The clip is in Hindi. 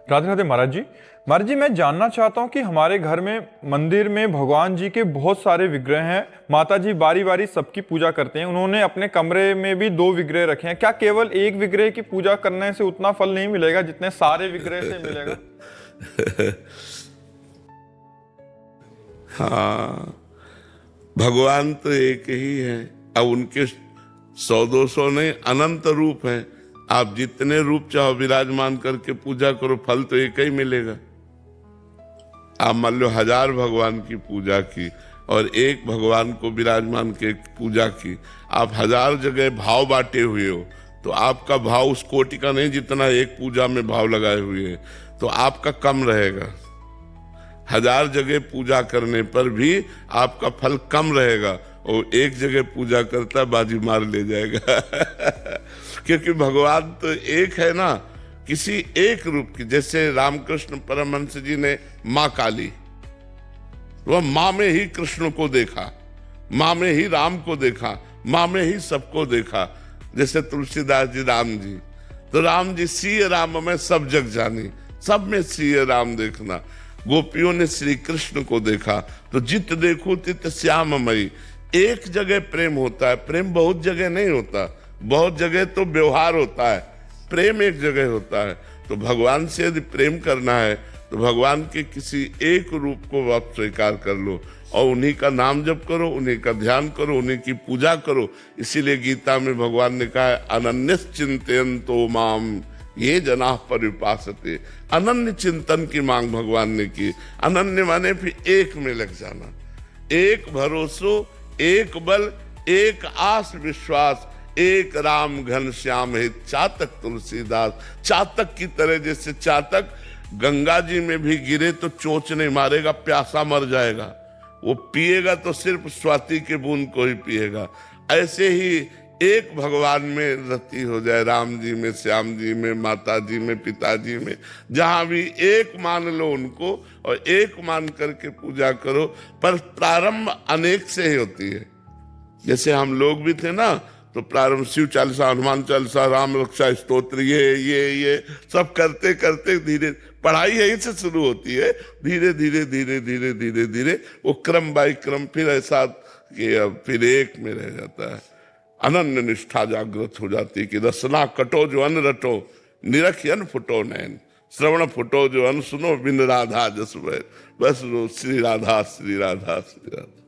राधे राधे महाराज जी। महाराज जी, मैं जानना चाहता हूँ कि हमारे घर में मंदिर में भगवान जी के बहुत सारे विग्रह हैं। माता जी बारी बारी सबकी पूजा करते हैं। उन्होंने अपने कमरे में भी 2 विग्रह रखे हैं। क्या केवल एक विग्रह की पूजा करने से उतना फल नहीं मिलेगा जितने सारे विग्रह से मिलेगा? हाँ, भगवान तो एक ही है। अब उनके 100-200 नहीं, अनंत रूप हैं। आप जितने रूप चाहो विराजमान करके पूजा करो, फल तो एक ही मिलेगा। आप मान लो 1000 भगवान की पूजा की और एक भगवान को विराजमान के पूजा की, आप 1000 जगह भाव बांटे हुए हो, तो आपका भाव उस कोटि का नहीं जितना एक पूजा में भाव लगाए हुए हैं, तो आपका कम रहेगा। 1000 जगह पूजा करने पर भी आपका फल कम रहेगा, और एक जगह पूजा करता बाजी मार ले जाएगा। क्योंकि भगवान तो एक है ना, किसी एक रूप की। जैसे रामकृष्ण परमहंस जी ने माँ काली, वह माँ में ही कृष्ण को देखा, माँ में ही राम को देखा, माँ में ही सबको देखा। जैसे तुलसीदास जी राम जी, तो राम जी सिय राम में सब जग जानी, सब में सिय राम देखना। गोपियों ने श्री कृष्ण को देखा, तो जित देखो तित श्याममयी। एक जगह प्रेम होता है, प्रेम बहुत जगह नहीं होता। बहुत जगह तो व्यवहार होता है, प्रेम एक जगह होता है। तो भगवान से यदि प्रेम करना है तो भगवान के किसी एक रूप को आप स्वीकार कर लो और उन्हीं का नाम जप करो, उन्हीं का ध्यान करो, उन्हीं की पूजा करो। इसीलिए गीता में भगवान ने कहा है, अनन्यस चिंतयन्तो माम ये जनाः पर्युपासते। अनन्य चिंतन की मांग भगवान ने की। अनन्य माने फिर एक में लग जाना, एक भरोसो, एक बल, एक आस विश्वास, एक राम घन श्याम है चातक तुलसीदास। चातक की तरह, जैसे चातक गंगा जी में भी गिरे तो चोंच नहीं मारेगा, प्यासा मर जाएगा। वो पिएगा तो सिर्फ स्वाति के बूंद को ही पिएगा। ऐसे ही एक भगवान में रति हो जाए, राम जी में, श्याम जी में, माता जी में, पिताजी में, जहां भी एक मान लो उनको और एक मान करके पूजा करो। पर प्रारंभ अनेक से ही होती है। जैसे हम लोग भी थे ना, तो प्रारंभ शिव चालीसा, हनुमान चालीसा, राम रक्षा स्तोत्र, ये सब करते करते धीरे, पढ़ाई यहीं से शुरू होती है। धीरे धीरे धीरे धीरे धीरे धीरे वो क्रम बाई क्रम फिर ऐसा कि अब फिर एक में रह जाता है। अनन्य निष्ठा जागृत हो जाती कि रसना कटो जो अन्न रटो, निरख अन्न फुटो नैन, श्रवण फुटो जो अन्न सुनो, बिन राधा जस। बस श्री राधा श्री राधा श्री राधा।